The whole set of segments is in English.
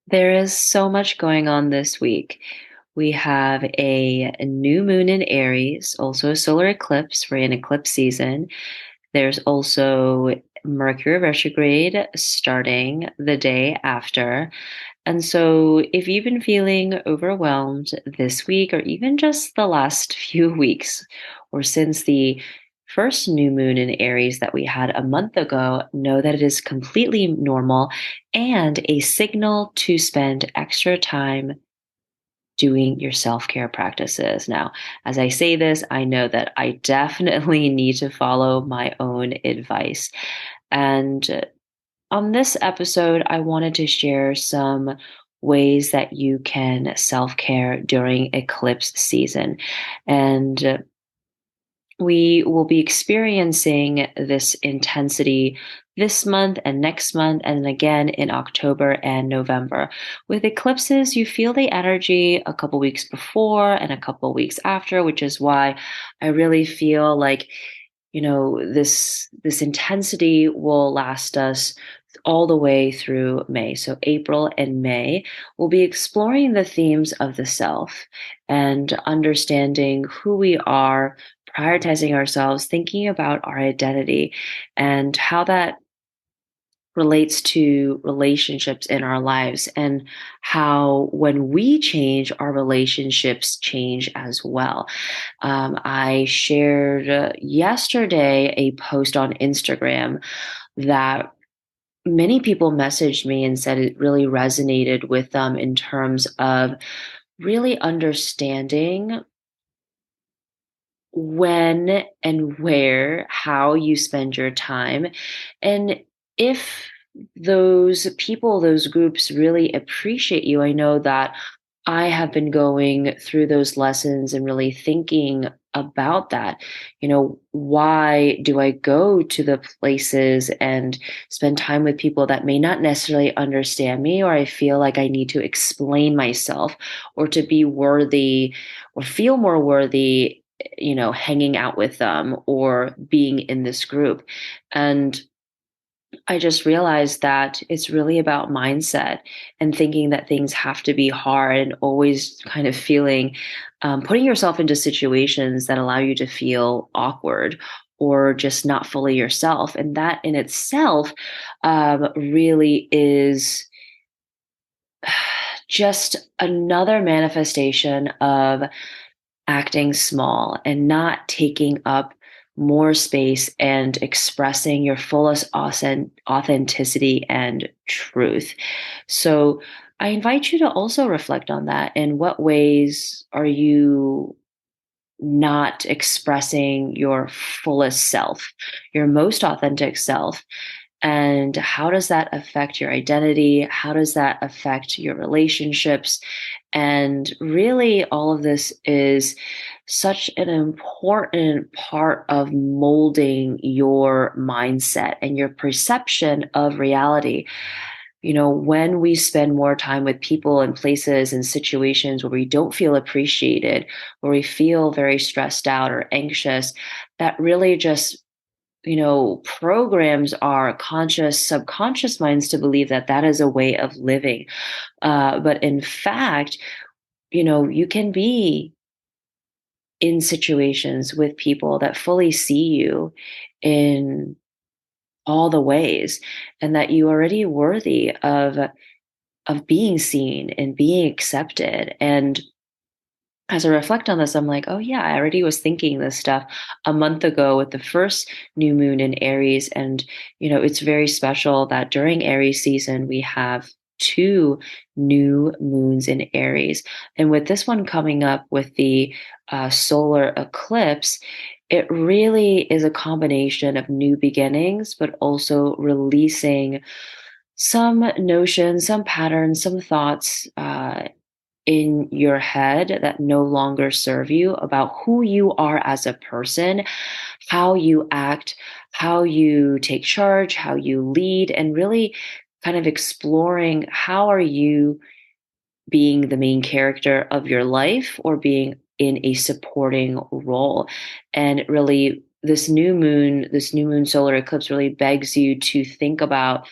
There is so much going on this week. We have a new moon in Aries, also a solar eclipse. We're in eclipse season. There's also Mercury retrograde starting the day after. And so, if you've been feeling overwhelmed this week, or even just the last few weeks, or since the first new moon in Aries that we had a month ago, know that it is completely normal and a signal to spend extra time doing your self care practices. Now, as I say this, I know that I definitely need to follow my own advice. And on this episode, I wanted to share some ways that you can self care during eclipse season. And we will be experiencing this intensity this month and next month, and then again in October and November. With eclipses, you feel the energy a couple weeks before and a couple weeks after, which is why I really feel like this intensity will last us all the way through May. So April and May, we'll be exploring the themes of the self and understanding who we are, prioritizing ourselves, thinking about our identity and how that relates to relationships in our lives, and how when we change, our relationships change as well. I shared yesterday a post on Instagram that many people messaged me and said it really resonated with them in terms of really understanding when and where, how you spend your time. And if those people, those groups really appreciate you, I know that I have been going through those lessons and really thinking about that. Why do I go to the places and spend time with people that may not necessarily understand me, or I feel like I need to explain myself or to be worthy or feel more worthy, hanging out with them or being in this group? And I just realized that it's really about mindset and thinking that things have to be hard, and always kind of feeling, putting yourself into situations that allow you to feel awkward or just not fully yourself. And that in itself really is just another manifestation of acting small and not taking up more space and expressing your fullest authenticity and truth. So I invite you to also reflect on that. In what ways are you not expressing your fullest self, your most authentic self? And how does that affect your identity? How does that affect your relationships? And really, all of this is such an important part of molding your mindset and your perception of reality. When we spend more time with people and places and situations where we don't feel appreciated, where we feel very stressed out or anxious, that really just programs our conscious, subconscious minds to believe that that is a way of living. But in fact, you can be in situations with people that fully see you in all the ways, and that you are already worthy of being seen and being accepted. And as I reflect on this, I'm like, oh yeah, I already was thinking this stuff a month ago with the first new moon in Aries. And, it's very special that during Aries season, we have two new moons in Aries. And with this one coming up with the solar eclipse, it really is a combination of new beginnings, but also releasing some notions, some patterns, some thoughts, in your head that no longer serve you, about who you are as a person, how you act, how you take charge, how you lead, and really kind of exploring how are you being the main character of your life or being in a supporting role. And really, this new moon solar eclipse really begs you to think about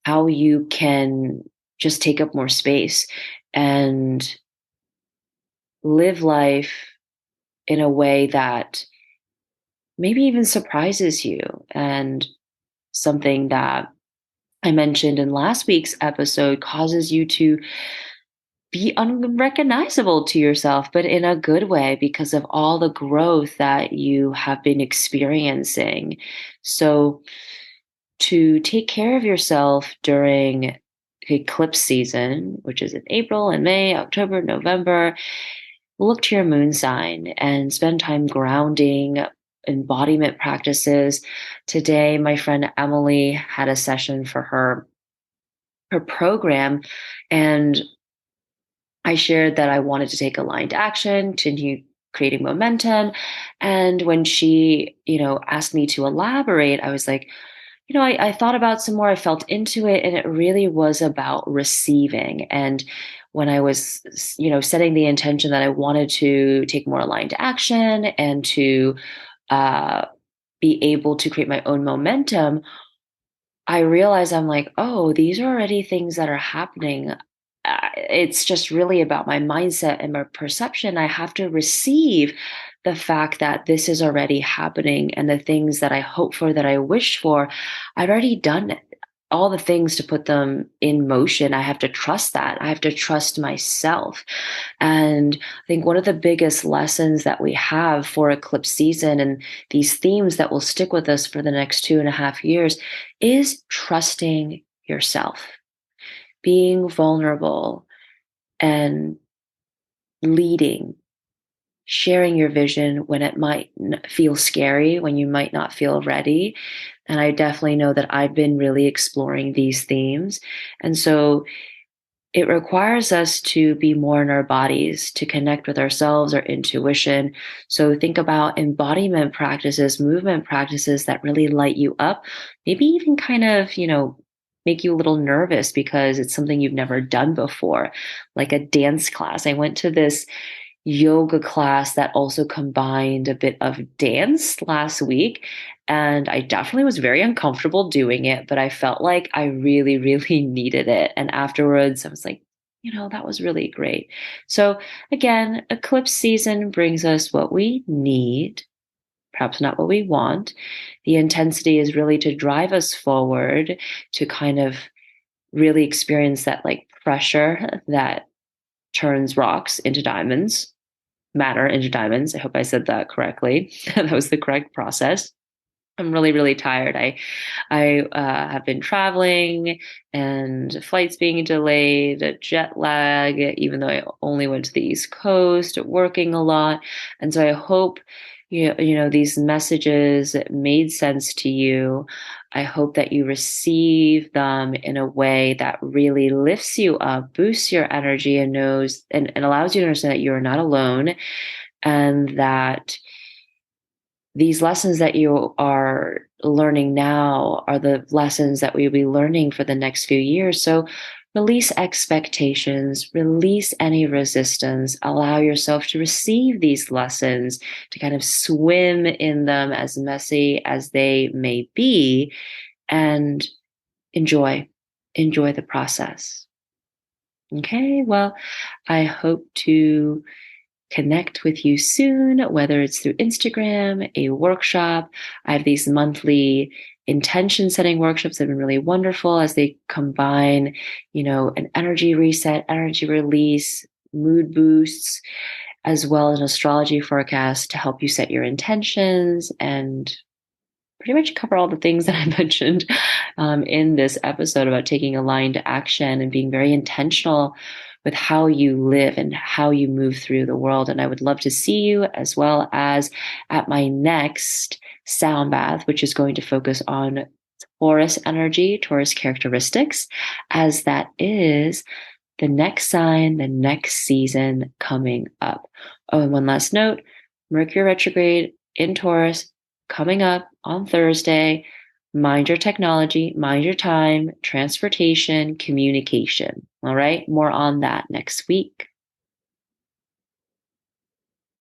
how you can just take up more space and live life in a way that maybe even surprises you, and something that I mentioned in last week's episode causes you to be unrecognizable to yourself, but in a good way because of all the growth that you have been experiencing. So, to take care of yourself during eclipse season, which is in April and May, October, November, look to your moon sign and spend time grounding, embodiment practices. Today, my friend Emily had a session for her program, and I shared that I wanted to take aligned action, continue creating momentum. And when she, asked me to elaborate, I was like, I thought about some more, I felt into it, and it really was about receiving. And when I was, setting the intention that I wanted to take more aligned action and to uh, be able to create my own momentum, I realize I'm like, oh, these are already things that are happening. It's just really about my mindset and my perception. I have to receive the fact that this is already happening, and the things that I hope for, that I wish for, I've already done all the things to put them in motion. I have to trust that. I have to trust myself. And I think one of the biggest lessons that we have for eclipse season, and these themes that will stick with us for the next 2.5 years, is trusting yourself, being vulnerable, and leading, sharing your vision when it might feel scary, when you might not feel ready. And I definitely know that I've been really exploring these themes. And so it requires us to be more in our bodies, to connect with ourselves, our intuition. So think about embodiment practices, movement practices that really light you up, maybe even kind of, make you a little nervous because it's something you've never done before, like a dance class. I went to this yoga class that also combined a bit of dance last week. And I definitely was very uncomfortable doing it, but I felt like I really, really needed it. And afterwards, I was like, that was really great. So again, eclipse season brings us what we need, perhaps not what we want. The intensity is really to drive us forward, to kind of really experience that like pressure that turns rocks into diamonds, matter into diamonds. I hope I said that correctly. That was the correct process. I'm really, really tired. I have been traveling, and flights being delayed, jet lag, even though I only went to the East Coast, working a lot. And so I hope these messages made sense to you. I hope that you receive them in a way that really lifts you up, boosts your energy, and knows and allows you to understand that you're not alone, and that these lessons that you are learning now are the lessons that we'll be learning for the next few years. So release expectations, release any resistance, allow yourself to receive these lessons, to kind of swim in them, as messy as they may be, and enjoy the process. Okay, well, I hope to connect with you soon, whether it's through Instagram, a workshop. I have these monthly intention setting workshops that have been really wonderful as they combine, an energy reset, energy release, mood boosts, as well as an astrology forecast to help you set your intentions and pretty much cover all the things that I mentioned in this episode about taking aligned action and being very intentional with how you live and how you move through the world. And I would love to see you, as well as at my next sound bath, which is going to focus on Taurus energy, Taurus characteristics, as that is the next sign, the next season coming up. Oh, and one last note, Mercury retrograde in Taurus coming up on Thursday. Mind your technology, mind your time, transportation, communication. All right. More on that next week.